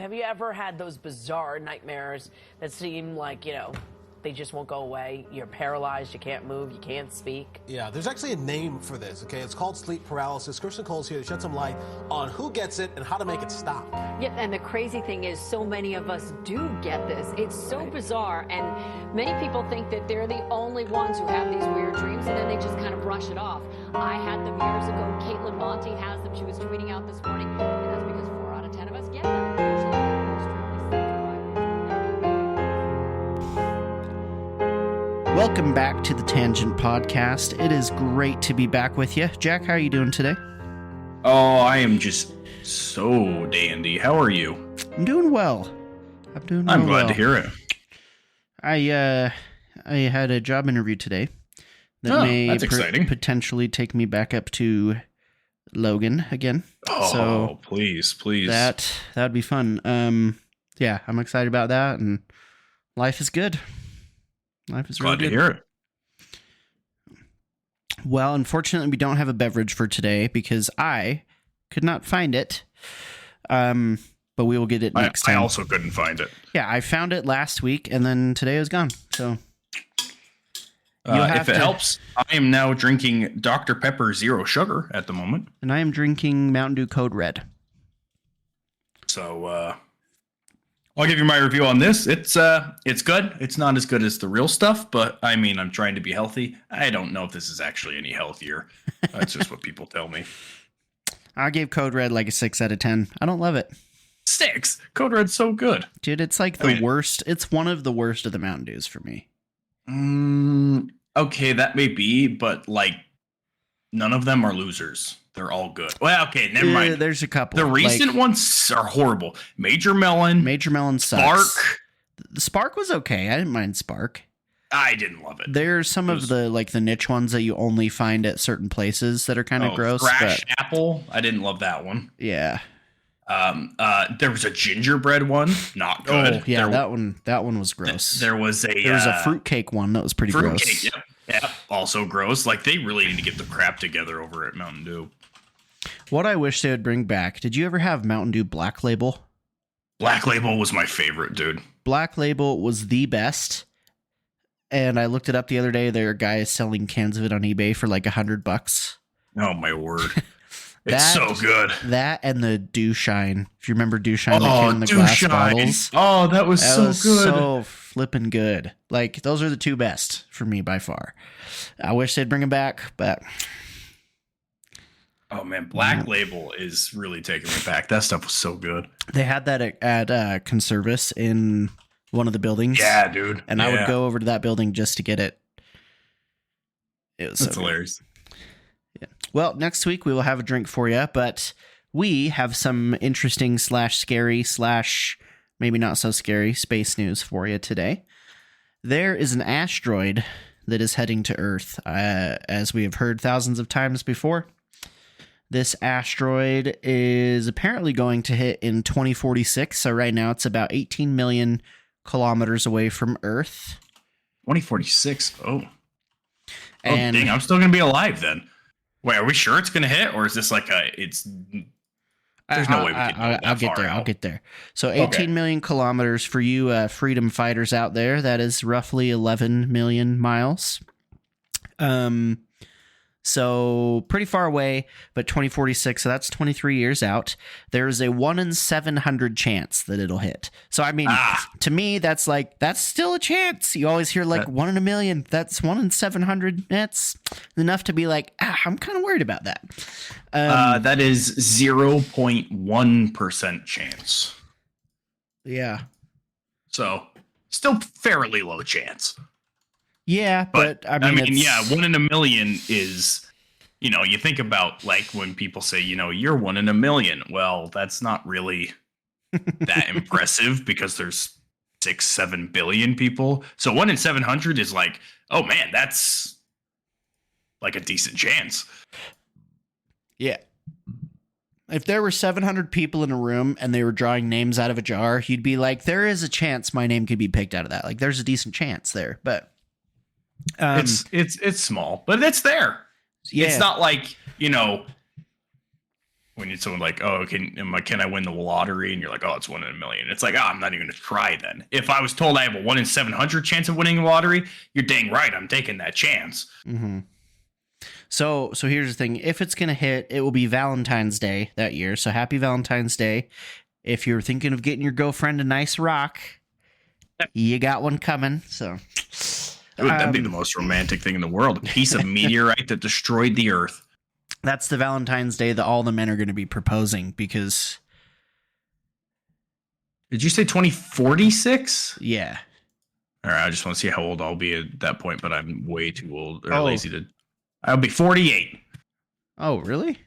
Have you ever had those bizarre nightmares that seem like, they just won't go away? You're paralyzed, you can't move, you can't speak. Yeah, there's actually a name for this, okay? It's called sleep paralysis. Kristen Cole's here to shed some light on who gets it and how to make it stop. Yeah, and the crazy thing is so many of us do get this. It's so bizarre, and many people think that they're the only ones who have these weird dreams, and then they just kind of brush it off. I had them years ago. Caitlin Monty has them. She was tweeting out this morning, and that's because 4 out of 10 of us get them. Usually they're extremely Welcome back to the Tangent Podcast. It is great to be back with you. Jack, how are you doing today? Oh, I am just so dandy. How are you? I'm doing well. I'm glad to hear it. I had a job interview today that may that's exciting. Potentially take me back up to Logan again. Oh, so please. That would be fun. Yeah, I'm excited about that, and life is good. Life is really glad good. to hear it. Well, unfortunately, we don't have a beverage for today because I could not find it. But we will get it next time. I also couldn't find it. Yeah, I found it last week, and then today it was gone. So, if it helps, I am now drinking Dr. Pepper Zero Sugar at the moment. And I am drinking Mountain Dew Code Red. So, I'll give you my review on this. It's good. It's not as good as the real stuff, but I mean, I'm trying to be healthy. I don't know if this is actually any healthier. That's just what people tell me. I gave Code Red like a 6 out of 10. I don't love it. 6? Code Red's so good. Dude, it's like worst. It's one of the worst of the Mountain Dews for me. Okay, that may be, but like none of them are losers. They're all good. Well, okay, never mind. There's a couple. The recent ones are horrible. Major Melon sucks. Spark. The Spark was okay. I didn't mind Spark. I didn't love it. There's some of the niche ones that you only find at certain places that are kind of gross. Crash Apple. I didn't love that one. Yeah. There was a gingerbread one, not good. Oh yeah, that one was gross. There was a fruitcake one that was pretty gross. Yep, also gross. Like they really need to get the crap together over at Mountain Dew. What I wish they would bring back. Did you ever have Mountain Dew Black Label? Black Label was my favorite, dude. Black Label was the best. And I looked it up the other day. There are guys selling cans of it on eBay for like $100. Oh my word. It's so good. That and the Dew Shine. If you remember Dew Shine, that came in the glass bottles. Oh, that was so good. So flipping good. Like, those are the two best for me by far. I wish they'd bring them back, but... Oh, man. Black Label is really taking me back. That stuff was so good. They had that at Conservice in one of the buildings. Yeah, dude. And I would go over to that building just to get it. It was That's hilarious. Yeah. Well, next week we will have a drink for you, but we have some interesting / scary / maybe not so scary space news for you today. There is an asteroid that is heading to Earth, as we have heard thousands of times before. This asteroid is apparently going to hit in 2046, so right now it's about 18 million kilometers away from Earth. 2046? Oh, and dang, I'm still going to be alive then. Wait, are we sure it's going to hit, or is this like there's no way we can know I'll get there. So 18 million kilometers for you freedom fighters out there. That is roughly 11 million miles. So pretty far away, but 2046, so that's 23 years out. There's a 1 in 700 chance that it'll hit. So, I mean, to me, that's still a chance. You always hear 1 in a million. That's 1 in 700. That's enough to be like, I'm kind of worried about that. That is 0.1% chance. Yeah. So, still fairly low chance. Yeah, but I mean, 1 in a million is, you think about like when people say, you're 1 in a million. Well, that's not really that impressive because there's 6-7 billion people. So 1 in 700 is like, oh man, that's like a decent chance. Yeah. If there were 700 people in a room and they were drawing names out of a jar, you'd be like, there is a chance my name could be picked out of that. Like, there's a decent chance there, but. It's small, but it's there. Yeah. It's not like, when you're someone like, oh, can I win the lottery? And you're like, oh, it's 1 in a million. It's like, oh, I'm not even gonna try then. If I was told I have a 1 in 700 chance of winning the lottery, you're dang right, I'm taking that chance. Mm-hmm. So here's the thing. If it's gonna hit, it will be Valentine's Day that year. So happy Valentine's Day. If you're thinking of getting your girlfriend a nice rock, you got one coming. So Dude, that'd be the most romantic thing in the world. A piece of meteorite that destroyed the Earth. That's the Valentine's Day that all the men are going to be proposing because... Did you say 2046? Yeah. All right, I just want to see how old I'll be at that point, but I'm way too old or lazy to... I'll be 48. Oh, really?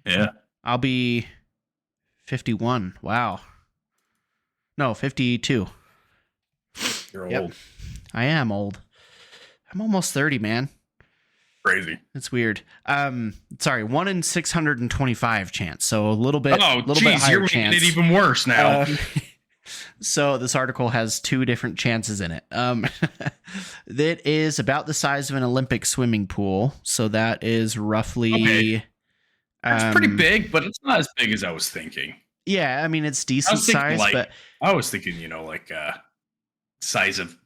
Yeah. I'll be 51. Wow. No, 52. You're Yep. old. I am old. I'm almost 30, man. Crazy. It's weird. Sorry, 1 in 625 chance. So a little bit. Oh, bit geez, higher you're making chance. it even worse now. So this article has 2 different chances in it. That is about the size of an Olympic swimming pool. So that is roughly. Okay. That's pretty big, but it's not as big as I was thinking. Yeah, I mean it's decent size, but I was thinking, like size of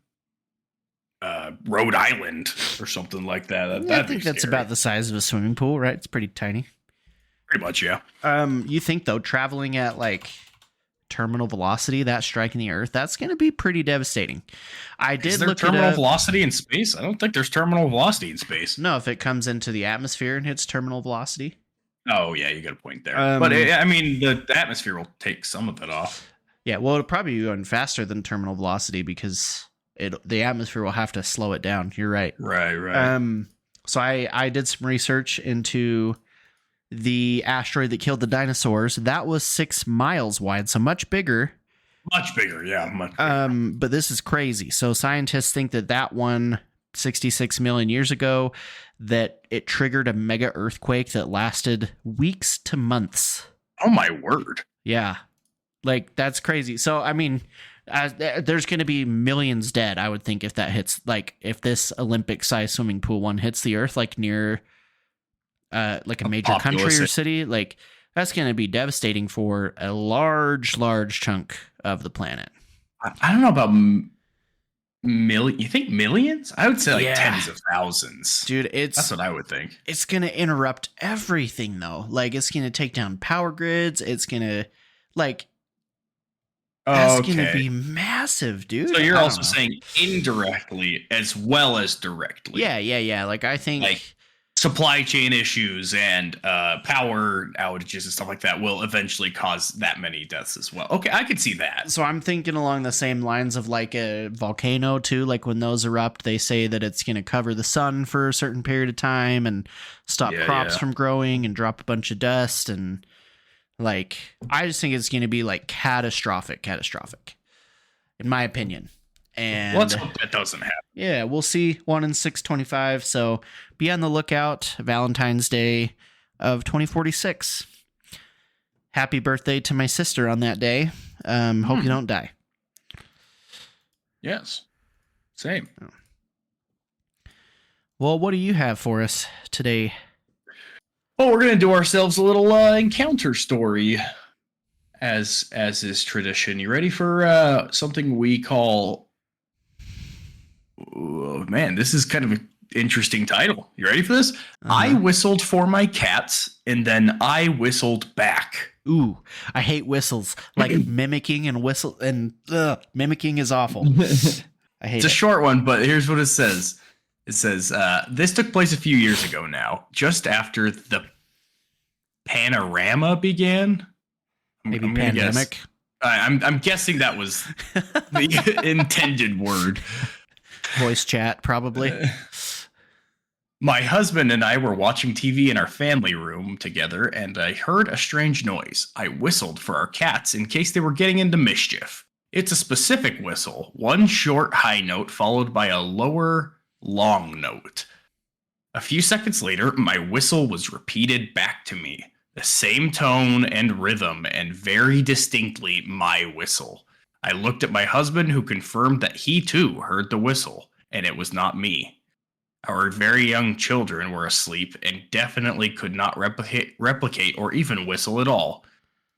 Rhode Island or something like that. I think that's about the size of a swimming pool, right? It's pretty tiny. Pretty much, yeah. You think though, traveling at like terminal velocity, that striking the Earth, that's going to be pretty devastating. Is there terminal velocity in space? I don't think there's terminal velocity in space. No, if it comes into the atmosphere and hits terminal velocity. Oh yeah, you got a point there. But the atmosphere will take some of it off. Yeah, well, it'll probably be going faster than terminal velocity because the atmosphere will have to slow it down. You're right. Right. So I did some research into the asteroid that killed the dinosaurs. That was 6 miles wide, so much bigger. Much bigger, yeah. Much bigger. But this is crazy. So scientists think that one 66 million years ago, that it triggered a mega earthquake that lasted weeks to months. Oh my word. Yeah. Like, that's crazy. So, I mean, there's going to be millions dead, I would think, if that hits, like, if this Olympic-sized swimming pool one hits the Earth, like, near, like, a major country or city, like, that's going to be devastating for a large chunk of the planet. I don't know about you think millions? I would say, like, tens of thousands. Dude, that's what I would think. It's going to interrupt everything, though. Like, it's going to take down power grids. It's going to, like... That's going to be massive, dude. So you're also saying indirectly as well as directly. Yeah. Like, I think... Like, supply chain issues and power outages and stuff like that will eventually cause that many deaths as well. Okay, I could see that. So I'm thinking along the same lines of, like, a volcano, too. Like, when those erupt, they say that it's going to cover the sun for a certain period of time and stop crops from growing and drop a bunch of dust and... Like, I just think it's going to be, like, catastrophic, in my opinion. And let's hope that doesn't happen. Yeah, we'll see. 1 in 625. So be on the lookout. Valentine's Day of 2046. Happy birthday to my sister on that day. Hope you don't die. Yes. Same. Well, what do you have for us today? Well, we're going to do ourselves a little encounter story, as is tradition. You ready for something we call... Oh, man, this is kind of an interesting title. You ready for this? I whistled for my cats, and then I whistled back. Ooh, I hate whistles. Like mimicking and whistle and mimicking is awful. I hate it. It's a short one, but here's what it says. It says, this took place a few years ago now, just after the panorama began. Maybe I'm pandemic? I'm guessing that was the intended word. Voice chat, probably. My husband and I were watching TV in our family room together, and I heard a strange noise. I whistled for our cats in case they were getting into mischief. It's a specific whistle, one short high note followed by a lower long note. A few seconds later, my whistle was repeated back to me. The same tone and rhythm, and very distinctly my whistle. I looked at my husband, who confirmed that he too heard the whistle, and it was not me. Our very young children were asleep and definitely could not replicate or even whistle at all.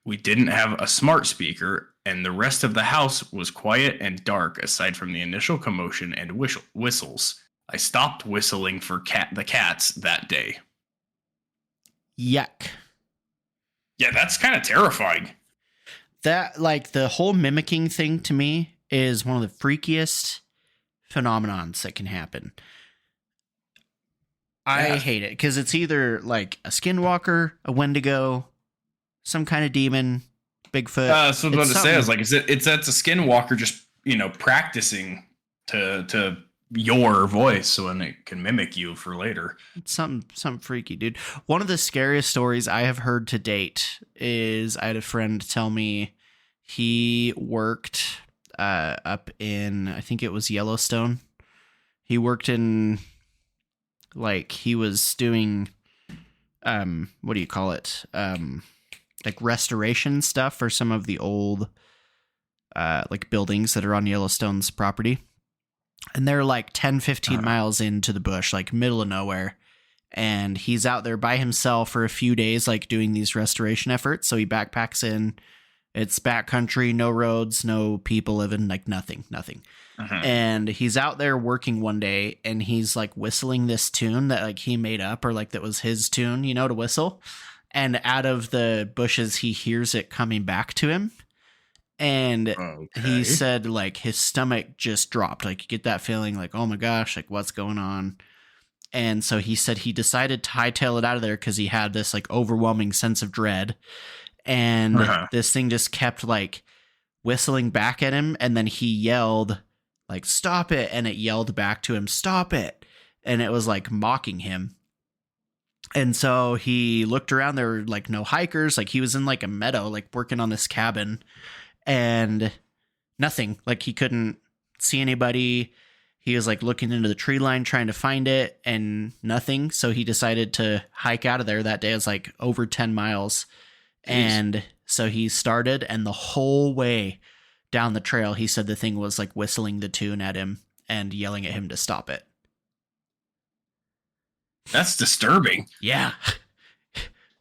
We didn't have a smart speaker, and the rest of the house was quiet and dark aside from the initial commotion and whistles. I stopped whistling for the cats that day. Yuck. Yeah, that's kind of terrifying. That, like, the whole mimicking thing to me is one of the freakiest phenomenons that can happen. I hate it because it's either like a skinwalker, a wendigo, some kind of demon, Bigfoot. So what it says, like, it's that's a skinwalker just, practicing to your voice so when it can mimic you for later. It's something freaky, dude. One of the scariest stories I have heard to date is I had a friend tell me he worked up in, I think it was Yellowstone. He worked in, like, he was doing, what do you call it? Like restoration stuff for some of the old, like buildings that are on Yellowstone's property. And they're like 10, 15 miles into the bush, like middle of nowhere. And he's out there by himself for a few days, like doing these restoration efforts. So he backpacks in. It's backcountry, no roads, no people living, like nothing. And he's out there working one day and he's like whistling this tune that like he made up, or like that was his tune, to whistle. And out of the bushes, he hears it coming back to him. And he said like his stomach just dropped. Like you get that feeling like, oh my gosh, like what's going on? And so he said he decided to hightail it out of there because he had this like overwhelming sense of dread. And this thing just kept like whistling back at him. And then he yelled like, stop it. And it yelled back to him, stop it. And it was like mocking him. And so he looked around. There were like no hikers. Like he was in like a meadow, like working on this cabin, and nothing. Like he couldn't see anybody. He was like looking into the tree line trying to find it, and nothing. So he decided to hike out of there. That day it was like over 10 miles. Jeez. And so he started, and the whole way down the trail, he said the thing was like whistling the tune at him and yelling at him to stop it. That's disturbing. Yeah.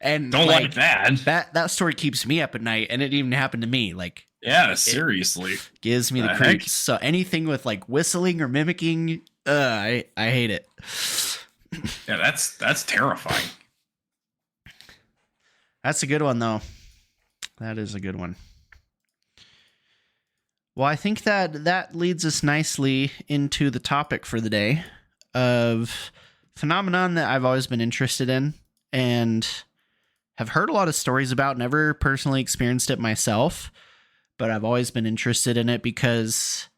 And don't like that. That story keeps me up at night, and it even happened to me. Like, yeah, seriously. Gives me the creeps. So anything with like whistling or mimicking, I hate it. Yeah, that's terrifying. That's a good one though. That is a good one. Well, I think that leads us nicely into the topic for the day of phenomenon that I've always been interested in and have heard a lot of stories about, never personally experienced it myself, but I've always been interested in it because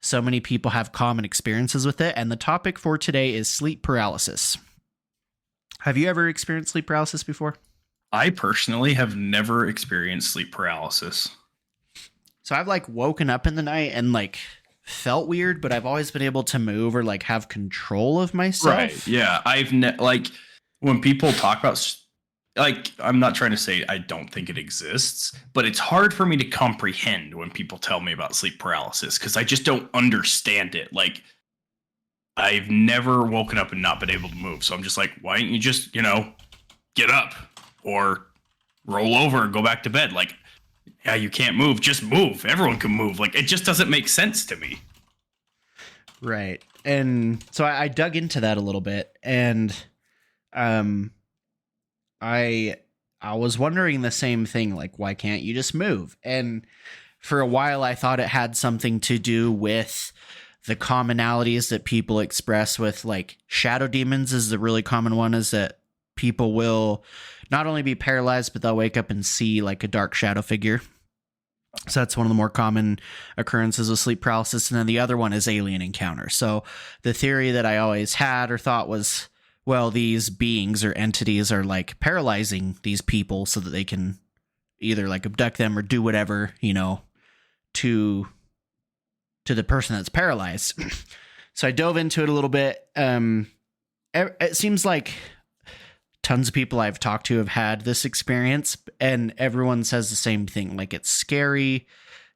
so many people have common experiences with it. And the topic for today is sleep paralysis. Have you ever experienced sleep paralysis before? I personally have never experienced sleep paralysis. So I've like woken up in the night and like felt weird, but I've always been able to move or like have control of myself. Right. Yeah. Like when people talk about, like, I'm not trying to say I don't think it exists, but it's hard for me to comprehend when people tell me about sleep paralysis because I just don't understand it. Like, I've never woken up and not been able to move. So I'm just like, why don't you just, get up or roll over and go back to bed? Like, yeah, you can't move. Just move. Everyone can move. Like, it just doesn't make sense to me. Right. And so I dug into that a little bit, and I was wondering the same thing, like, why can't you just move? And for a while, I thought it had something to do with the commonalities that people express with, like, shadow demons is the really common one, is that people will not only be paralyzed, but they'll wake up and see, like, a dark shadow figure. So that's one of the more common occurrences of sleep paralysis. And then the other one is alien encounter. So the theory that I always had or thought was, well, these beings or entities are like paralyzing these people so that they can either like abduct them or do whatever, to the person that's paralyzed. So I dove into it a little bit. It seems like tons of people I've talked to have had this experience, and everyone says the same thing. Like, it's scary.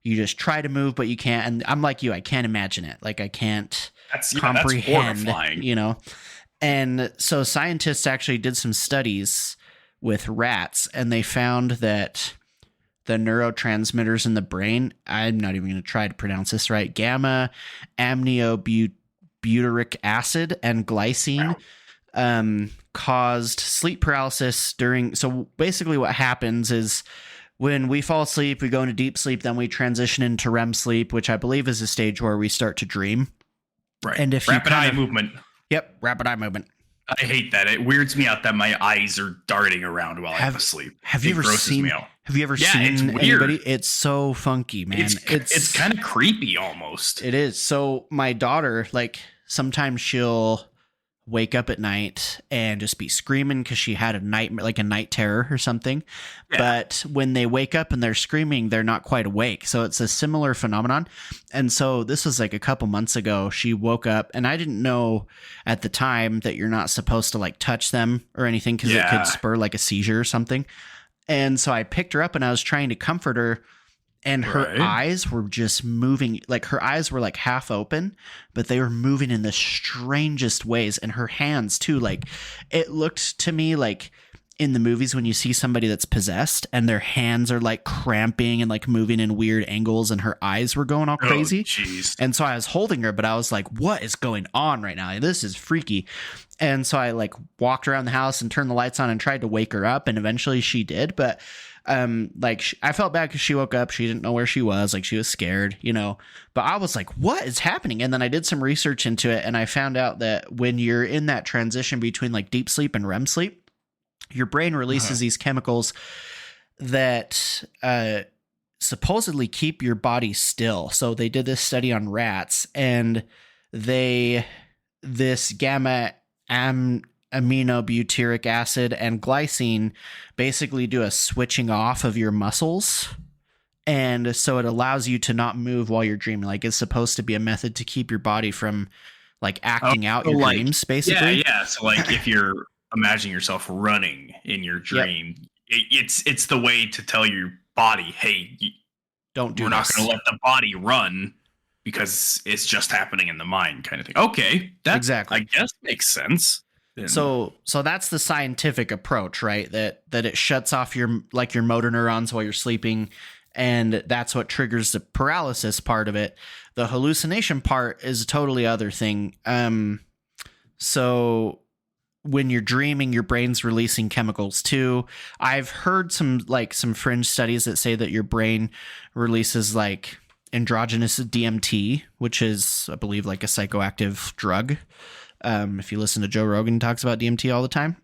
You just try to move, but you can't. And I'm like you, I can't imagine it. Like, I can't That's comprehend, horrifying. you know. And so scientists actually did some studies with rats, and they found that the neurotransmitters in the brain, I'm not even going to try to pronounce this right, gamma aminobutyric acid and glycine caused sleep paralysis during. So basically what happens is when we fall asleep, we go into deep sleep, then we transition into REM sleep, which I believe is a stage where we start to dream. Right. And if rapid eye movement. Yep, rapid eye movement. I hate that. It weirds me out that my eyes are darting around while I'm asleep. Have you ever seen? Have you ever seen anybody? It's so funky, man. It's kind of creepy almost. It is. So my daughter, like, sometimes she'll wake up at night and just be screaming because she had a nightmare, like a night terror or something. Yeah. But when they wake up and they're screaming, they're not quite awake. So it's a similar phenomenon. And so this was like a couple months ago. She woke up, and I didn't know at the time that you're not supposed to like touch them or anything because it could spur like a seizure or something. And so I picked her up and I was trying to comfort her. And her eyes were just moving, like her eyes were like half open, but they were moving in the strangest ways. And her hands too, like it looked to me like in the movies when you see somebody that's possessed and their hands are like cramping and like moving in weird angles, and her eyes were going all crazy. And so I was holding her, but I was like, what is going on right now? This is freaky. And so I like walked around the house and turned the lights on and tried to wake her up, and eventually she did. But I felt bad because she woke up, she didn't know where she was, like she was scared, you know, but I was like, what is happening? And then I did some research into it, and I found out that when you're in that transition between like deep sleep and REM sleep, your brain releases these chemicals that supposedly keep your body still. So they did this study on rats, and this gamma aminobutyric acid and glycine basically do a switching off of your muscles. And so it allows you to not move while you're dreaming. Like it's supposed to be a method to keep your body from like acting out your dreams, basically. Yeah. So like if you're imagining yourself running in your dream, it's the way to tell your body, hey, we're not going to let the body run because it's just happening in the mind, kind of thing. Okay. That exactly, I guess, makes sense. So that's the scientific approach, right? That it shuts off your motor neurons while you're sleeping, and that's what triggers the paralysis part of it. The hallucination part is a totally other thing. So when you're dreaming, your brain's releasing chemicals too. I've heard some fringe studies that say that your brain releases like endogenous DMT, which is, I believe, like a psychoactive drug. If you listen to Joe Rogan, he talks about DMT all the time.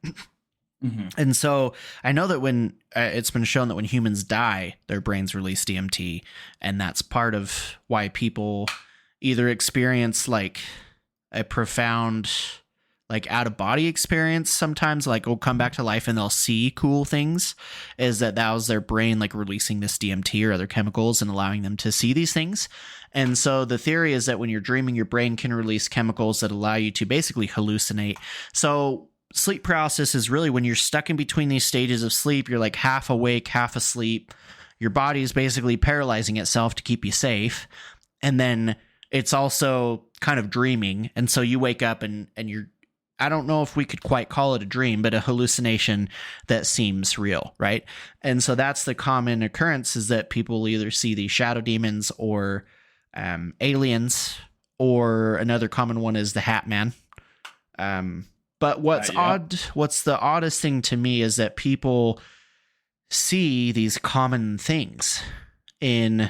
Mm-hmm. And so I know that when it's been shown that when humans die, their brains release DMT, and that's part of why people either experience like a profound like out of body experience sometimes, like will come back to life and they'll see cool things, is that was their brain like releasing this DMT or other chemicals and allowing them to see these things. And so the theory is that when you're dreaming, your brain can release chemicals that allow you to basically hallucinate. So sleep paralysis is really when you're stuck in between these stages of sleep. You're like half awake, half asleep. Your body is basically paralyzing itself to keep you safe. And then it's also kind of dreaming. And so you wake up and you're, I don't know if we could quite call it a dream, but a hallucination that seems real, right? And so that's the common occurrence, is that people either see these shadow demons or aliens, or another common one is the Hat Man. But what's the oddest thing to me is that people see these common things in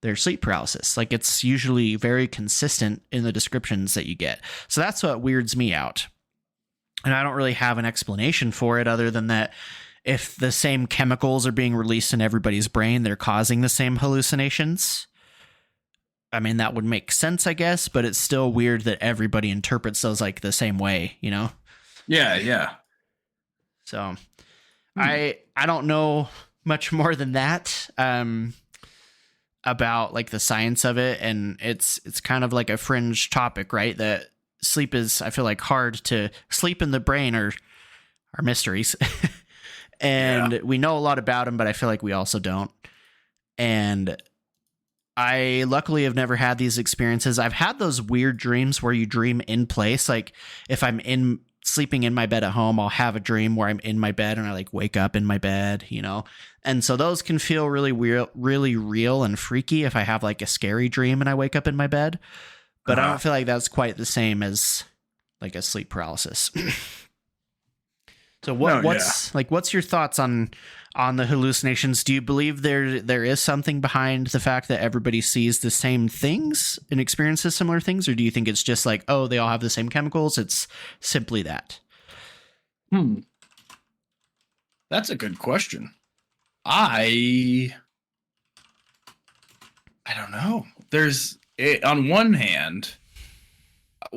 their sleep paralysis. Like it's usually very consistent in the descriptions that you get. So that's what weirds me out. And I don't really have an explanation for it other than that if the same chemicals are being released in everybody's brain, they're causing the same hallucinations. I mean, that would make sense, I guess, but it's still weird that everybody interprets those like the same way, you know? Yeah. So I don't know much more than that. About like the science of it, and it's kind of like a fringe topic, right? That sleep is, I feel like, hard to sleep in the brain are mysteries. And we know a lot about them, but I feel like we also don't. And I luckily have never had these experiences. I've had those weird dreams where you dream in place. Like if I'm sleeping in my bed at home, I'll have a dream where I'm in my bed and I like wake up in my bed, you know? And so those can feel really weird, really real and freaky if I have like a scary dream and I wake up in my bed. But I don't feel like that's quite the same as like a sleep paralysis. So what's your thoughts on the hallucinations? Do you believe there is something behind the fact that everybody sees the same things and experiences similar things, or do you think it's just like, oh, they all have the same chemicals? It's simply that. That's a good question. I don't know. On one hand,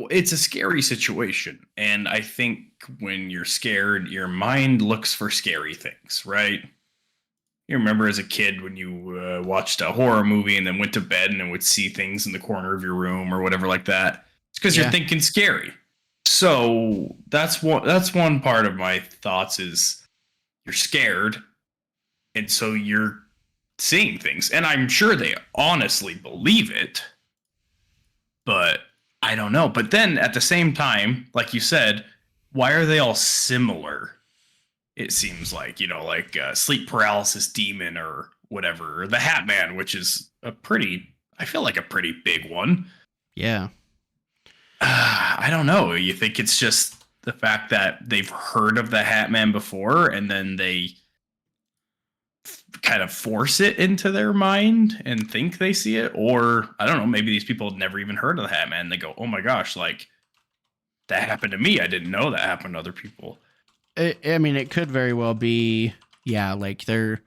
it's a scary situation. And I think when you're scared, your mind looks for scary things, right? You remember as a kid when you watched a horror movie and then went to bed and then would see things in the corner of your room or whatever like that. It's because you're thinking scary. So that's one part of my thoughts is you're scared. And so you're seeing things. And I'm sure they honestly believe it. But I don't know. But then at the same time, like you said, why are they all similar? It seems like, like sleep paralysis demon or whatever, or the Hat Man, which is I feel like a pretty big one. Yeah. I don't know. You think it's just the fact that they've heard of the Hat Man before and then they kind of force it into their mind and think they see it? Or I don't know, maybe these people had never even heard of the Hat Man. They go, oh my gosh, like that happened to me. I didn't know that happened to other people. I mean, it could very well be, like they're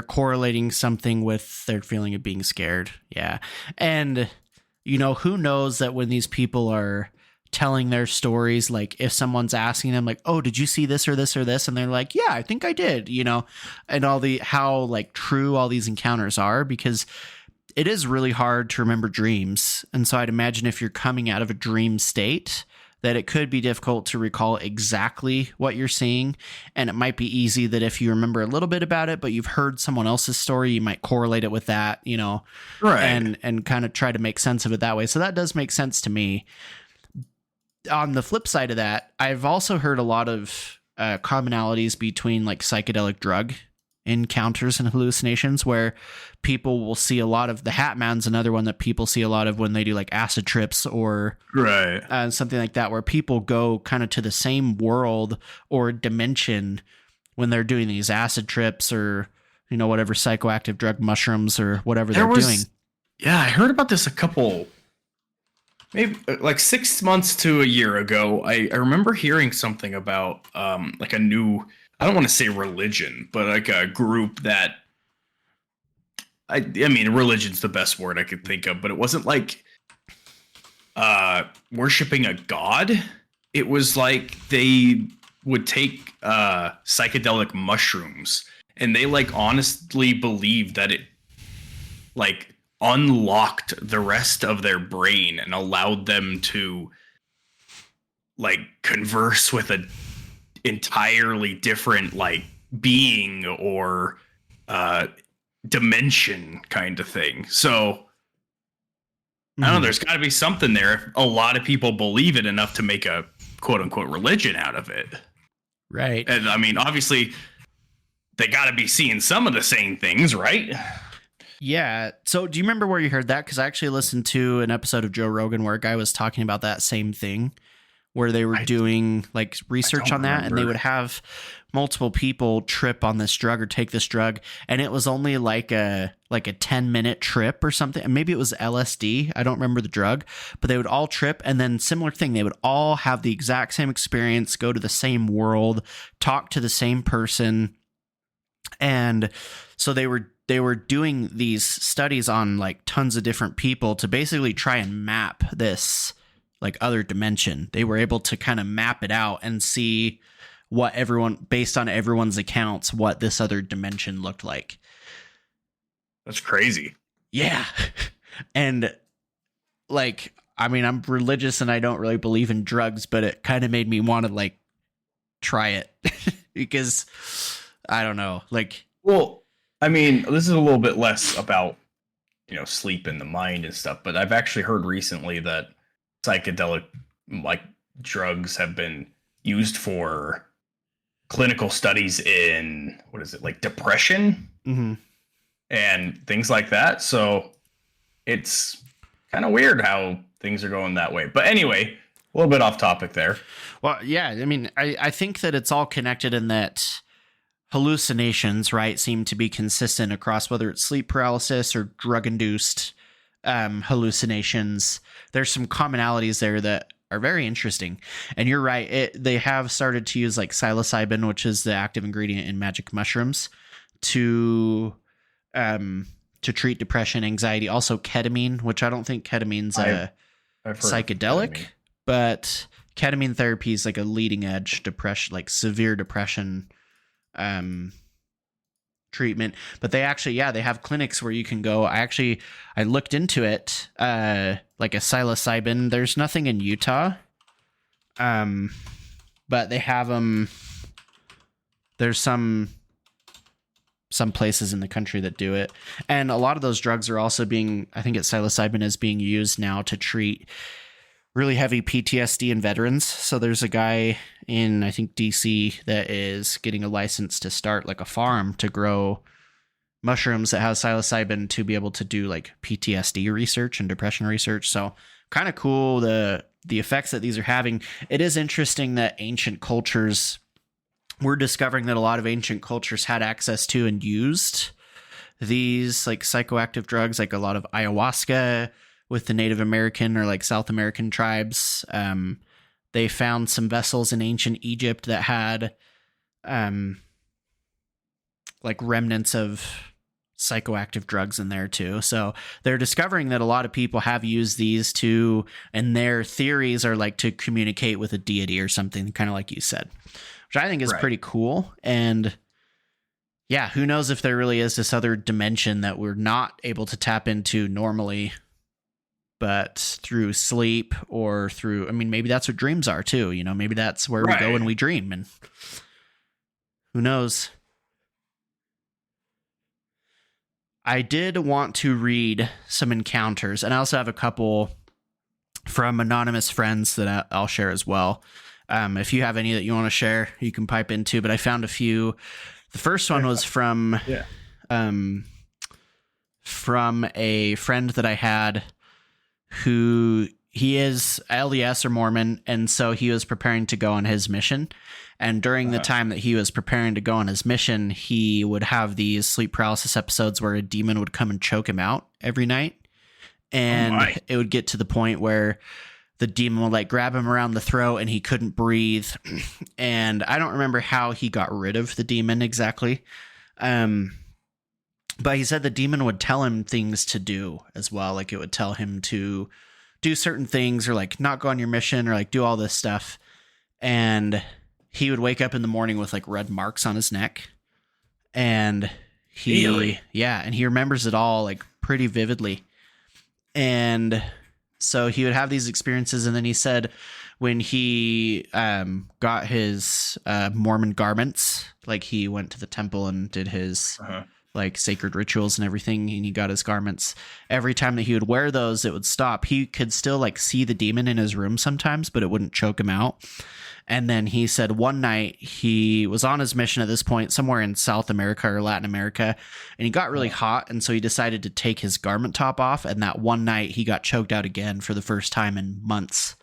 correlating something with their feeling of being scared. Yeah. And, who knows that when these people are telling their stories, like if someone's asking them like, oh, did you see this or this or this? And they're like, yeah, I think I did, and how like true all these encounters are, because it is really hard to remember dreams. And so I'd imagine if you're coming out of a dream state, that it could be difficult to recall exactly what you're seeing. And it might be easy that if you remember a little bit about it, but you've heard someone else's story, you might correlate it with that, right. And kind of try to make sense of it that way. So that does make sense to me. On the flip side of that, I've also heard a lot of commonalities between like psychedelic drug encounters and hallucinations, where people will see a lot of the Hat Man's another one that people see a lot of when they do like acid trips or something like that, where people go kind of to the same world or dimension when they're doing these acid trips or whatever psychoactive drug, mushrooms or whatever they're doing. Yeah, I heard about this maybe like 6 months to a year ago. I remember hearing something about like a new, I don't want to say religion, but like a group that I mean, religion's the best word I could think of, but it wasn't like worshiping a god. It was like they would take psychedelic mushrooms and they like honestly believed that it like unlocked the rest of their brain and allowed them to like converse with a entirely different like being or dimension kind of thing. So I don't know, there's got to be something there if a lot of people believe it enough to make a quote unquote religion out of it. Right. And I mean, obviously they got to be seeing some of the same things, right? Yeah. So do you remember where you heard that? Because I actually listened to an episode of Joe Rogan where a guy was talking about that same thing, where they were doing like research on that, and they would have multiple people trip on this drug or take this drug, and it was only like a 10-minute trip or something. And maybe it was LSD. I don't remember the drug, but they would all trip, and then similar thing. They would all have the exact same experience, go to the same world, talk to the same person. And so they were doing these studies on like tons of different people to basically try and map this like other dimension. They were able to kind of map it out and see what everyone, based on everyone's accounts, what this other dimension looked like. That's crazy. Yeah. And like, I mean, I'm religious and I don't really believe in drugs, but it kind of made me want to like try it because I don't know, like, well, I mean, this is a little bit less about sleep in the mind and stuff. But I've actually heard recently that psychedelic like drugs have been used for clinical studies in like depression and things like that. So it's kind of weird how things are going that way. But anyway, a little bit off topic there. Well, yeah, I mean, I think that it's all connected in that hallucinations, right, seem to be consistent across whether it's sleep paralysis or drug-induced hallucinations. There's some commonalities there that are very interesting. And you're right, they have started to use like psilocybin, which is the active ingredient in magic mushrooms, to treat depression, anxiety. Also ketamine, which I don't think ketamine's I've psychedelic, ketamine. But ketamine therapy is like a leading edge depression, like severe depression treatment. But they actually, they have clinics where you can go. I looked into it, like a psilocybin. There's nothing in Utah, but they have them. There's some places in the country that do it, and a lot of those drugs are also being. I think psilocybin is being used now to treat really heavy PTSD in veterans. So there's a guy in, I think, DC that is getting a license to start like a farm to grow mushrooms that have psilocybin to be able to do like PTSD research and depression research. So kind of cool, the effects that these are having. It is interesting that ancient cultures, we're discovering that a lot of ancient cultures had access to and used these like psychoactive drugs, like a lot of ayahuasca with the Native American or like South American tribes. They found some vessels in ancient Egypt that had like remnants of psychoactive drugs in there too. So they're discovering that a lot of people have used these to, and their theories are like to communicate with a deity or something, kind of like you said, which I think is pretty cool. And yeah, who knows if there really is this other dimension that we're not able to tap into normally, but through sleep or through, I mean, maybe that's what dreams are too. Maybe that's where we go when we dream, and who knows? I did want to read some encounters, and I also have a couple from anonymous friends that I'll share as well. If you have any that you want to share, you can pipe into, but I found a few. The first one was from a friend that I had who he is LDS or Mormon, and so he was preparing to go on his mission. And during the time that he was preparing to go on his mission, he would have these sleep paralysis episodes where a demon would come and choke him out every night. And it would get to the point where the demon would like grab him around the throat and he couldn't breathe. And I don't remember how he got rid of the demon exactly. But he said the demon would tell him things to do as well. Like it would tell him to do certain things or like not go on your mission or like do all this stuff. And he would wake up in the morning with like red marks on his neck. And and he remembers it all like pretty vividly. And so he would have these experiences. And then he said when he got his Mormon garments, like he went to the temple and did his like sacred rituals and everything, and he got his garments. Every time that he would wear those, it would stop. He could still like see the demon in his room sometimes, but it wouldn't choke him out. And then he said one night he was on his mission at this point somewhere in South America or Latin America, and he got really hot, and so he decided to take his garment top off, and that one night he got choked out again for the first time in months.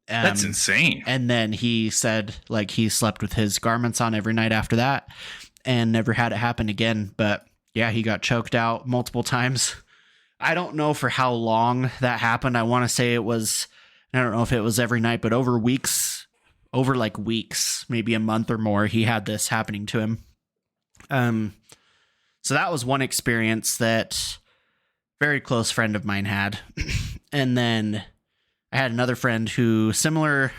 That's insane. And then he said like he slept with his garments on every night after that and never had it happen again. But yeah, he got choked out multiple times. I don't know for how long that happened. I want to say it was, I don't know if it was every night, but over weeks, maybe a month or more, he had this happening to him. So that was one experience that a very close friend of mine had. And then I had another friend who similar,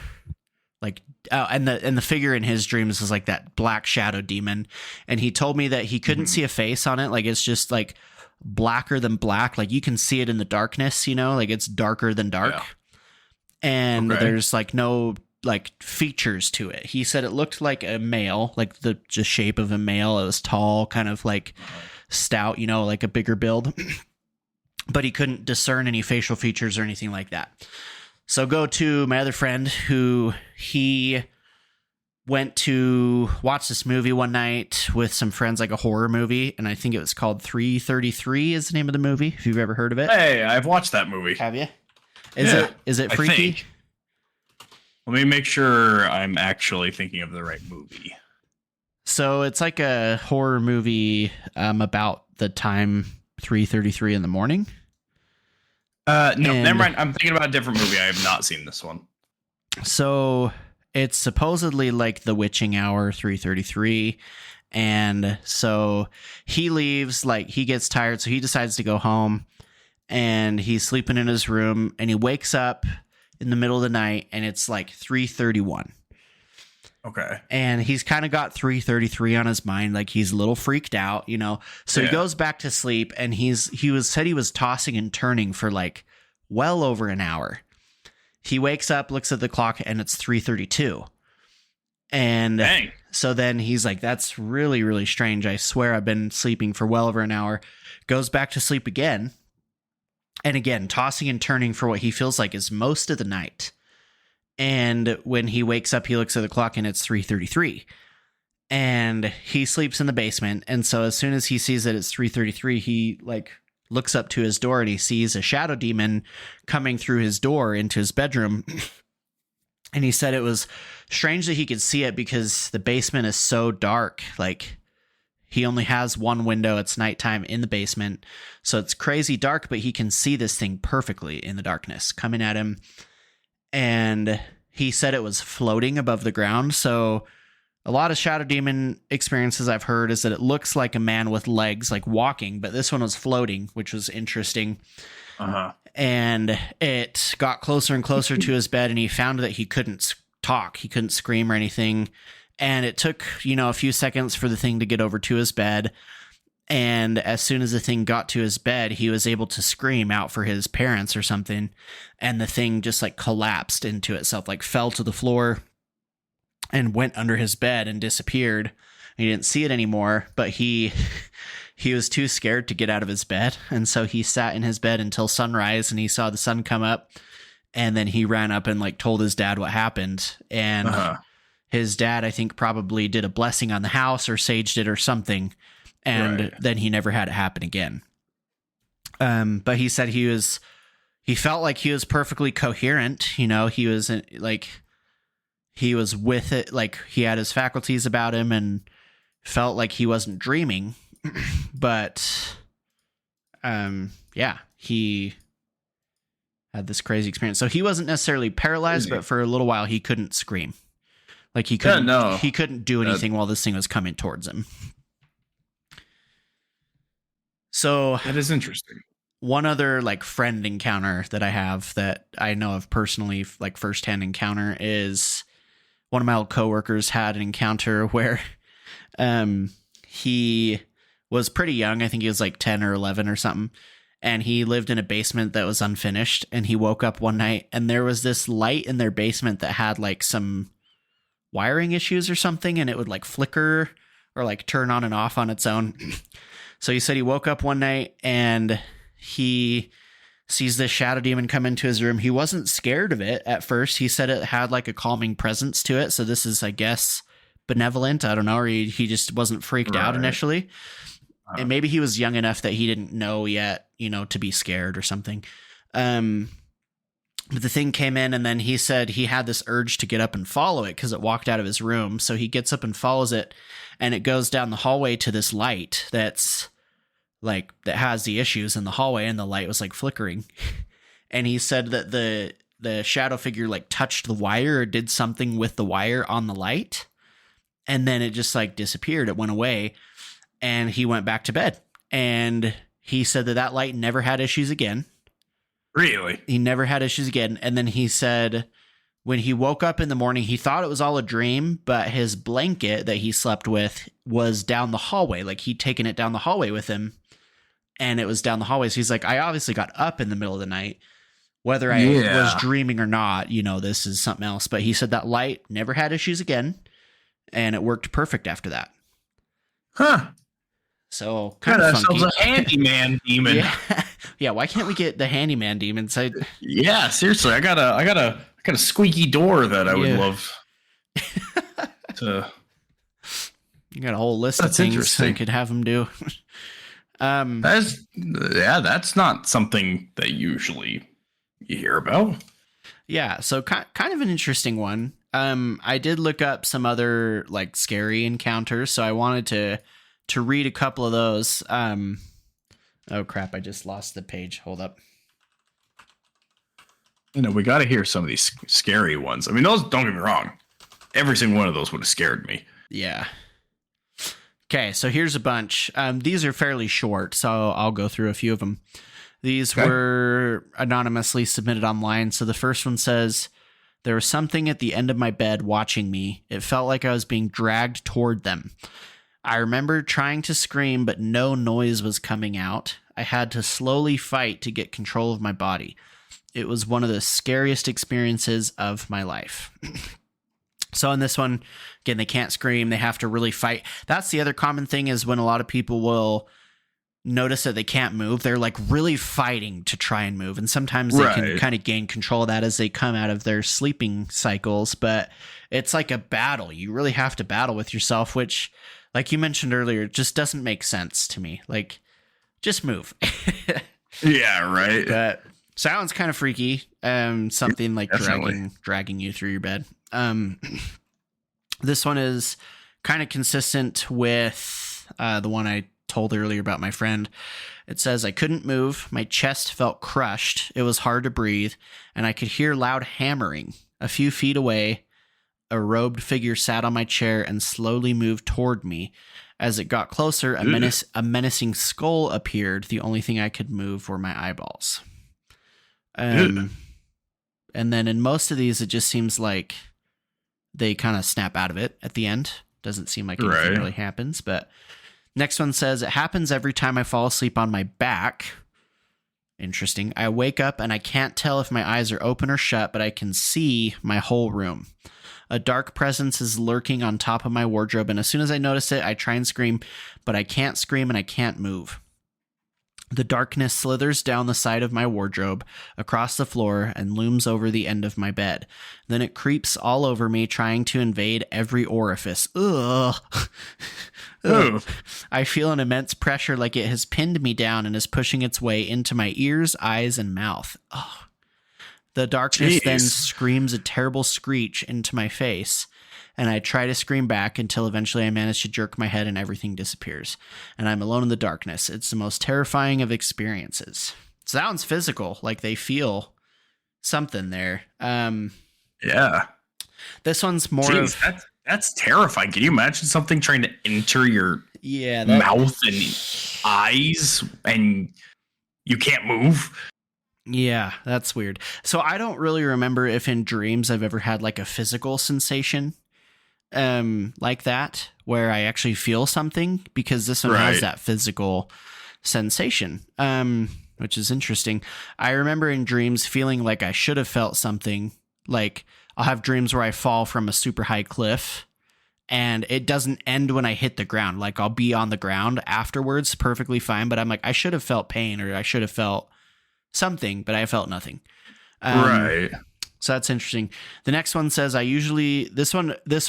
like, and the figure in his dreams was like that black shadow demon. And he told me that he couldn't see a face on it. Like, it's just like blacker than black. Like you can see it in the darkness, like it's darker than dark. Yeah. And there's like no like features to it. He said it looked like a male, like the just shape of a male. It was tall, kind of like stout, like a bigger build. but he couldn't discern any facial features or anything like that. So go to my other friend who he went to watch this movie one night with some friends, like a horror movie, and I think it was called 333 is the name of the movie, if you've ever heard of it. Hey, I've watched that movie. Have you? Is it freaky? Let me make sure I'm actually thinking of the right movie. So it's like a horror movie about the time 3:33 in the morning. No, never mind. I'm thinking about a different movie. I have not seen this one. So it's supposedly like the witching hour 3:33, and so he leaves, like he gets tired, so he decides to go home, and he's sleeping in his room, and he wakes up in the middle of the night, and it's like 3:31. Okay. And he's kind of got 3:33 on his mind, like he's a little freaked out, you know. So he goes back to sleep, and he was tossing and turning for like well over an hour. He wakes up, looks at the clock, and it's 3:32. And Dang. So then he's like, that's really, really strange. I swear I've been sleeping for well over an hour. Goes back to sleep again. And again, tossing and turning for what he feels like is most of the night. And when he wakes up, he looks at the clock and it's 3:33. And he sleeps in the basement. And so as soon as he sees that it's 3:33, he like looks up to his door and he sees a shadow demon coming through his door into his bedroom. And he said it was strange that he could see it because the basement is so dark. Like he only has one window. It's nighttime in the basement. So it's crazy dark, but he can see this thing perfectly in the darkness coming at him. And he said it was floating above the ground. So a lot of shadow demon experiences I've heard is that it looks like a man with legs, like walking, but this one was floating, which was interesting. Uh-huh. And it got closer and closer to his bed, and he found that he couldn't talk. He couldn't scream or anything. And it took, a few seconds for the thing to get over to his bed. And as soon as the thing got to his bed, he was able to scream out for his parents or something. And the thing just like collapsed into itself, like fell to the floor and went under his bed and disappeared. He didn't see it anymore, but he was too scared to get out of his bed. And so he sat in his bed until sunrise, and he saw the sun come up. And then he ran up and like told his dad what happened. And his dad, I think, probably did a blessing on the house or saged it or something. And then he never had it happen again. But he said he felt like he was perfectly coherent. He was like, he was with it. Like he had his faculties about him and felt like he wasn't dreaming. But, he had this crazy experience. So he wasn't necessarily paralyzed, but for a little while he couldn't scream. Like he couldn't do anything while this thing was coming towards him. So that is interesting. One other like friend encounter that I have that I know of personally, like firsthand encounter, is one of my old coworkers had an encounter where he was pretty young. I think he was like 10 or 11 or something. And he lived in a basement that was unfinished. And he woke up one night and there was this light in their basement that had like some wiring issues or something. And it would like flicker or like turn on and off on its own. So he said he woke up one night and he sees this shadow demon come into his room. He wasn't scared of it at first. He said it had like a calming presence to it. So this is, I guess, benevolent. I don't know. Or he just wasn't freaked out initially. And maybe he was young enough that he didn't know yet, to be scared or something. But the thing came in, and then he said he had this urge to get up and follow it because it walked out of his room. So he gets up and follows it, and it goes down the hallway to this light that has the issues in the hallway, and the light was like flickering. And he said that the shadow figure like touched the wire or did something with the wire on the light, and then it just like disappeared. It went away, and he went back to bed. And he said that light never had issues again. Really? He never had issues again. And then he said when he woke up in the morning, he thought it was all a dream, but his blanket that he slept with was down the hallway. Like he'd taken it down the hallway with him, and it was down the hallway. So he's like, I obviously got up in the middle of the night, whether I was dreaming or not, this is something else. But he said that light never had issues again, and it worked perfect after that. Huh. So kind Got of funky. ourselves a handyman demon. Yeah. Yeah, why can't we get the handyman demon? Yeah, seriously, I got a squeaky door that I would love to. You got a whole list of That's things interesting. I could have him do. That's not something that usually you hear about. Yeah, so kind of an interesting one. I did look up some other like scary encounters, so I wanted to read a couple of those. Oh crap, I just lost the page. Hold up. We got to hear some of these scary ones. I mean, those, don't get me wrong, every single one of those would have scared me. Yeah. Okay, so here's a bunch. These are fairly short, so I'll go through a few of them. These were anonymously submitted online. So the first one says, there was something at the end of my bed watching me. It felt like I was being dragged toward them. I remember trying to scream, but no noise was coming out. I had to slowly fight to get control of my body. It was one of the scariest experiences of my life. So in this one, again, they can't scream. They have to really fight. That's the other common thing is when a lot of people will notice that they can't move, they're like really fighting to try and move. And sometimes they can kind of gain control of that as they come out of their sleeping cycles. But it's like a battle. You really have to battle with yourself, which, like you mentioned earlier, just doesn't make sense to me. Like, just move. Yeah, right. But sounds kind of freaky. Something like dragging you through your bed. This one is kind of consistent with the one I told earlier about my friend. It says, I couldn't move. My chest felt crushed. It was hard to breathe, and I could hear loud hammering. A few feet away, a robed figure sat on my chair and slowly moved toward me. As it got closer, a menacing skull appeared. The only thing I could move were my eyeballs. And then in most of these, it just seems like they kind of snap out of it at the end. Doesn't seem like anything really happens. But next one says, it happens every time I fall asleep on my back. Interesting. I wake up and I can't tell if my eyes are open or shut, but I can see my whole room. A dark presence is lurking on top of my wardrobe, and as soon as I notice it, I try and scream, but I can't scream and I can't move. The darkness slithers down the side of my wardrobe, across the floor, and looms over the end of my bed. Then it creeps all over me, trying to invade every orifice. Ugh. Ugh. I feel an immense pressure like it has pinned me down and is pushing its way into my ears, eyes, and mouth. Ugh. The darkness then screams a terrible screech into my face, and I try to scream back until eventually I manage to jerk my head and everything disappears. And I'm alone in the darkness. It's the most terrifying of experiences. It sounds physical, like they feel something there. Yeah. This one's more that's terrifying. Can you imagine something trying to enter your mouth and eyes and you can't move? Yeah, that's weird. So I don't really remember if in dreams I've ever had like a physical sensation like that where I actually feel something, because this one has that physical sensation, which is interesting. I remember in dreams feeling like I should have felt something. Like I'll have dreams where I fall from a super high cliff and it doesn't end when I hit the ground. Like I'll be on the ground afterwards perfectly fine, but I'm like, I should have felt pain or I should have felt something, but I felt nothing. So that's interesting. The next one says, this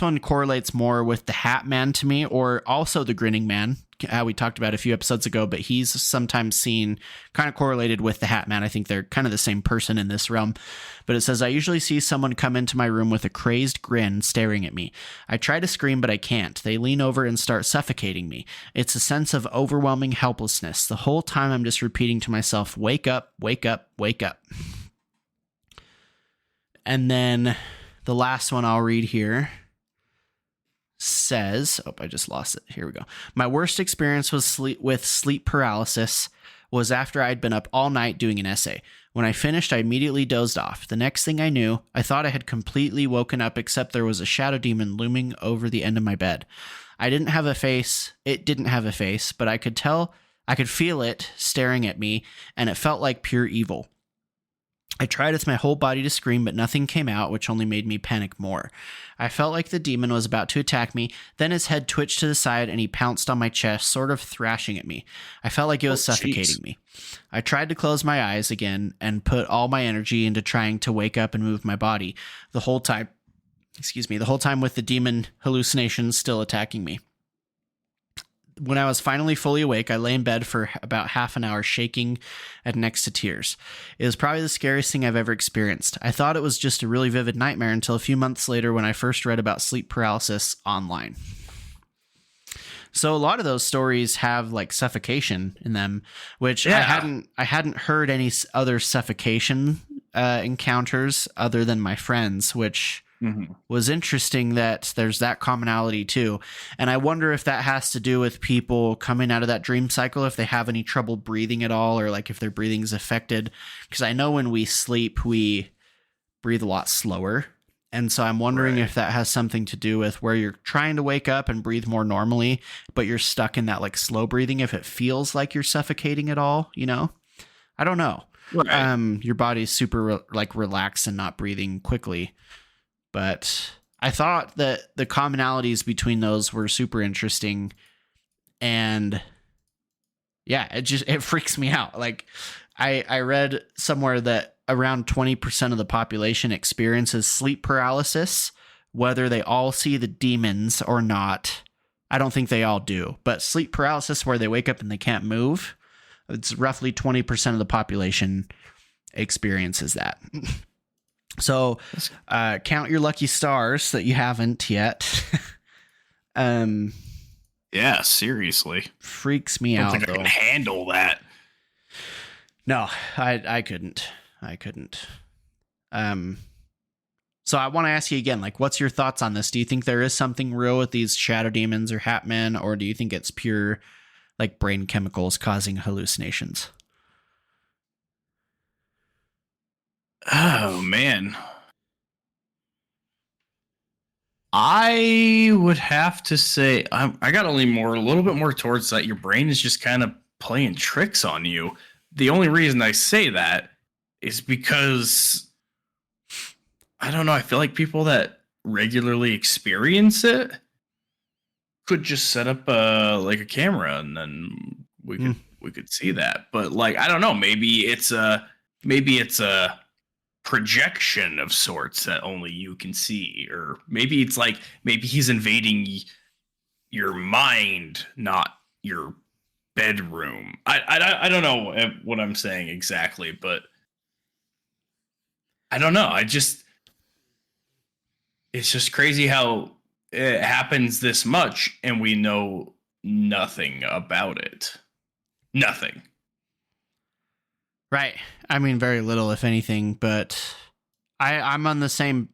one correlates more with the Hat Man to me, or also the Grinning Man, we talked about a few episodes ago, but he's sometimes seen kind of correlated with the Hat Man. I think they're kind of the same person in this realm. But it says, I usually see someone come into my room with a crazed grin staring at me. I try to scream, but I can't. They lean over and start suffocating me. It's a sense of overwhelming helplessness. The whole time I'm just repeating to myself, wake up, wake up, wake up. And then the last one I'll read here says, I just lost it. Here we go. My worst experience with sleep paralysis was after I'd been up all night doing an essay. When I finished, I immediately dozed off. The next thing I knew, I thought I had completely woken up, except there was a shadow demon looming over the end of my bed. It didn't have a face, but I could feel it staring at me, and it felt like pure evil. I tried with my whole body to scream, but nothing came out, which only made me panic more. I felt like the demon was about to attack me. Then his head twitched to the side and he pounced on my chest, sort of thrashing at me. I felt like it was suffocating me. I tried to close my eyes again and put all my energy into trying to wake up and move my body. The whole time with the demon hallucinations still attacking me. When I was finally fully awake, I lay in bed for about half an hour, shaking and next to tears. It was probably the scariest thing I've ever experienced. I thought it was just a really vivid nightmare until a few months later when I first read about sleep paralysis online. So a lot of those stories have like suffocation in them, which I hadn't heard any other suffocation encounters other than my friends, which was interesting that there's that commonality too. And I wonder if that has to do with people coming out of that dream cycle, if they have any trouble breathing at all, or like if their breathing is affected. Because I know when we sleep, we breathe a lot slower. And so I'm wondering if that has something to do with where you're trying to wake up and breathe more normally, but you're stuck in that like slow breathing, if it feels like you're suffocating at all, you know? I don't know. Right. Your body's super relaxed and not breathing quickly. But I thought that the commonalities between those were super interesting. And yeah, it freaks me out. Like I read somewhere that around 20% of the population experiences sleep paralysis, whether they all see the demons or not. I don't think they all do, but sleep paralysis where they wake up and they can't move, it's roughly 20% of the population experiences that. So count your lucky stars that you haven't yet. Yeah, seriously. Freaks me I out, don't think though. I can handle that. No, I couldn't. So I want to ask you again, like, what's your thoughts on this? Do you think there is something real with these shadow demons or hat men, or do you think it's pure like brain chemicals causing hallucinations? Oh, man. I would have to say I got to lean a little bit more towards that. Your brain is just kind of playing tricks on you. The only reason I say that is because I don't know. I feel like people that regularly experience it could just set up like a camera and then we could see that. But like I don't know. Maybe it's a projection of sorts that only you can see, or maybe it's like maybe he's invading your mind, not your bedroom. I don't know what I'm saying exactly, but I don't know. It's just crazy how it happens this much and we know nothing about it. Nothing. Right. I mean, very little, if anything, but I'm in the same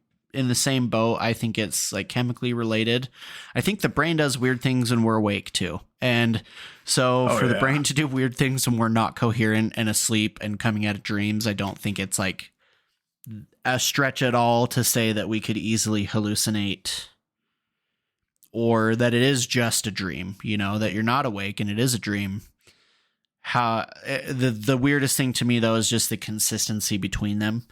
boat. I think it's like chemically related. I think the brain does weird things when we're awake too. And so the brain to do weird things when we're not coherent and asleep and coming out of dreams, I don't think it's like a stretch at all to say that we could easily hallucinate or that it is just a dream, you know, that you're not awake and it is a dream. How the weirdest thing to me though is just the consistency between them,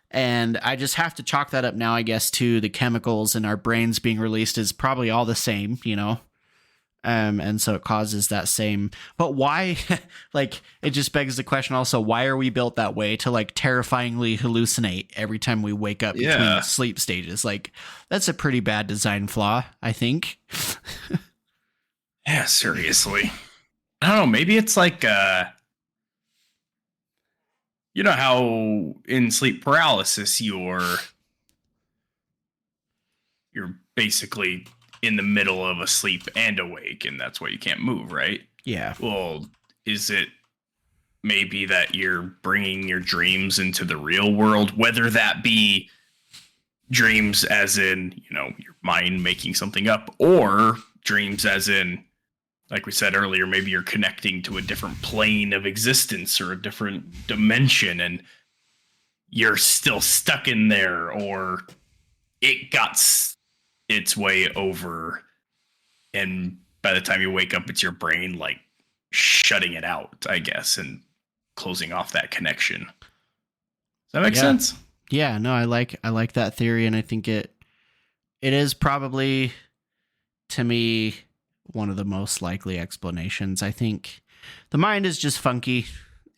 and I just have to chalk that up now, I guess, to the chemicals in our brains being released is probably all the same, you know, and so it causes that same. But why? Like it just begs the question. Also, why are we built that way to like terrifyingly hallucinate every time we wake up between sleep stages? Like that's a pretty bad design flaw, I think. Yeah, seriously. I don't know. Maybe it's like, you know how in sleep paralysis you're basically in the middle of a sleep and awake, and that's why you can't move, right? Yeah. Well, is it maybe that you're bringing your dreams into the real world, whether that be dreams as in, you know, your mind making something up, or dreams as in, like we said earlier, maybe you're connecting to a different plane of existence or a different dimension and you're still stuck in there, or it got its way over and by the time you wake up, it's your brain like shutting it out, I guess, and closing off that connection. that make sense? Yeah, no, I like that theory, and I think it is probably, to me, one of the most likely explanations. I think the mind is just funky,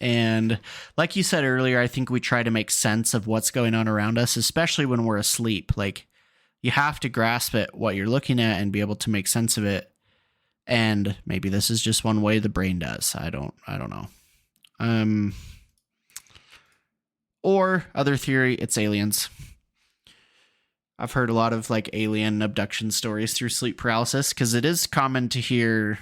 and like you said earlier, I think we try to make sense of what's going on around us, especially when we're asleep. Like, you have to grasp at what you're looking at and be able to make sense of it. And maybe this is just one way the brain does. I don't know. Or other theory, it's aliens. I've heard a lot of like alien abduction stories through sleep paralysis, because it is common to hear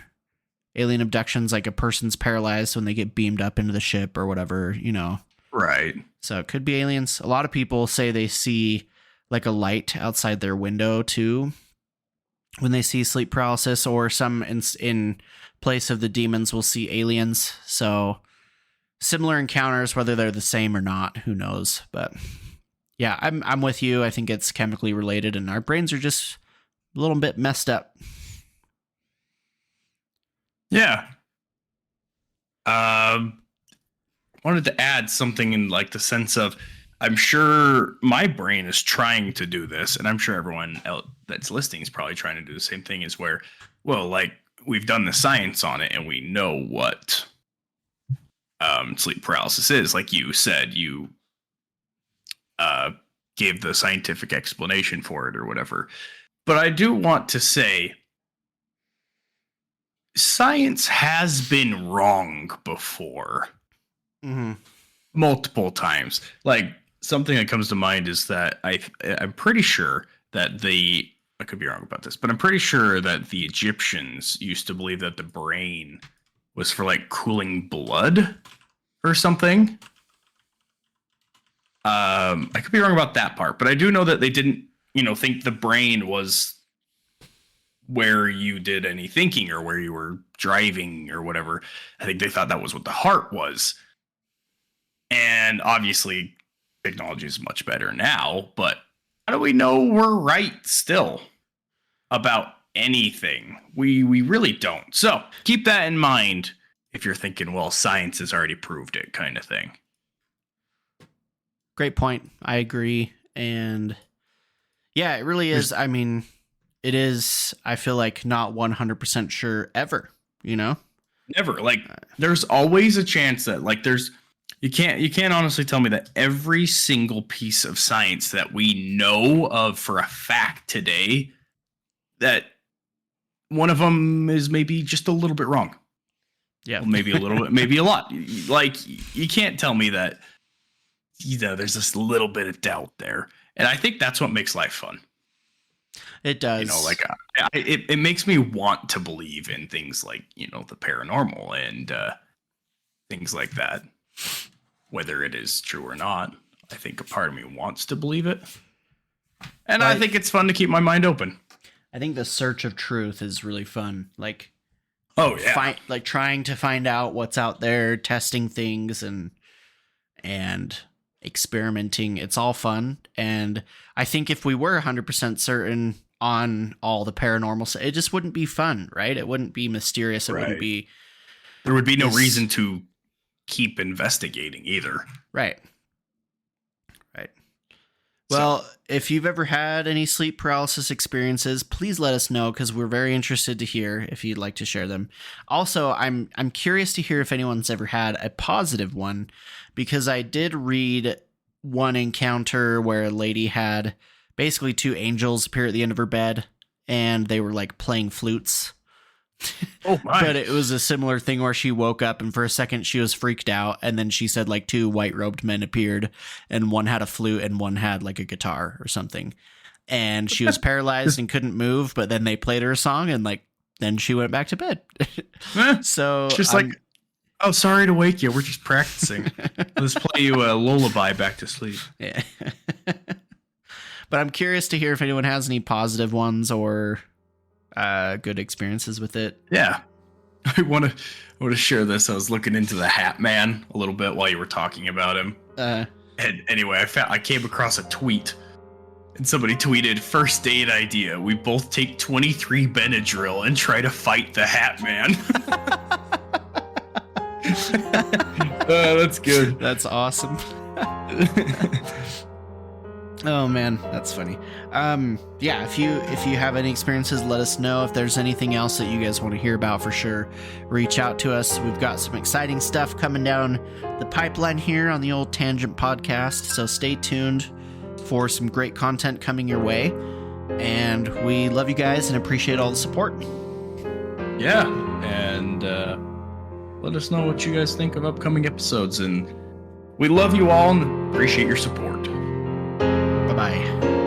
alien abductions, like a person's paralyzed when they get beamed up into the ship or whatever, you know. Right. So it could be aliens. A lot of people say they see like a light outside their window too when they see sleep paralysis, or some in place of the demons will see aliens. So similar encounters, whether they're the same or not, who knows? But yeah, I'm with you. I think it's chemically related, and our brains are just a little bit messed up. Yeah. Wanted to add something in like the sense of, I'm sure my brain is trying to do this, and I'm sure everyone else that's listening is probably trying to do the same thing, is where, well, like, we've done the science on it and we know what sleep paralysis is. Like you said, you gave the scientific explanation for it or whatever. But I do want to say, science has been wrong before. Mm-hmm. Multiple times. Like, something that comes to mind is that I'm pretty sure that I could be wrong about this, but I'm pretty sure that the Egyptians used to believe that the brain was for like cooling blood or something. I could be wrong about that part, but I do know that they didn't, think the brain was where you did any thinking or where you were driving or whatever. I think they thought that was what the heart was. And obviously, technology is much better now, but how do we know we're right still about anything? We really don't. So keep that in mind if you're thinking, well, science has already proved it, kind of thing. Great point. I agree. And yeah, it really is. I mean, it is, I feel like, not 100% sure ever, Never. Like, there's always a chance that, like, you can't honestly tell me that every single piece of science that we know of for a fact today, that one of them is maybe just a little bit wrong. Yeah. Well, maybe a little bit, maybe a lot. Like, you can't tell me that, there's this little bit of doubt there. And I think that's what makes life fun. It does. It makes me want to believe in things like, the paranormal and things like that. Whether it is true or not, I think a part of me wants to believe it. And I think it's fun to keep my mind open. I think the search of truth is really fun. Like, oh yeah, trying to find out what's out there, testing things and experimenting. It's all fun. And I think if we were 100% certain on all the paranormal, it just wouldn't be fun, right? It wouldn't be mysterious. It wouldn't be. There would be no reason to keep investigating either. Right. Well, if you've ever had any sleep paralysis experiences, please let us know, because we're very interested to hear if you'd like to share them. Also, I'm curious to hear if anyone's ever had a positive one, because I did read one encounter where a lady had basically two angels appear at the end of her bed, and they were like playing flutes. Oh my. But it was a similar thing where she woke up and for a second she was freaked out, and then she said like two white robed men appeared, and one had a flute and one had like a guitar or something, and she was paralyzed and couldn't move, but then they played her a song and like then she went back to bed. So just like, oh, sorry to wake you, we're just practicing. Let's play you a lullaby back to sleep. Yeah. But I'm curious to hear if anyone has any positive ones or good experiences with it. Yeah. I want to share this. I was looking into the Hat Man a little bit while you were talking about him. And anyway, I came across a tweet, and somebody tweeted, "First date idea. We both take 23 Benadryl and try to fight the Hat Man." That's good. That's awesome. Oh man, that's funny. Yeah, if you have any experiences, let us know. If there's anything else that you guys want to hear about, for sure, reach out to us. We've got some exciting stuff coming down the pipeline here on the Old Tangent Podcast, so stay tuned for some great content coming your way. And we love you guys and appreciate all the support. Yeah, and let us know what you guys think of upcoming episodes. And we love you all and appreciate your support. Bye-bye.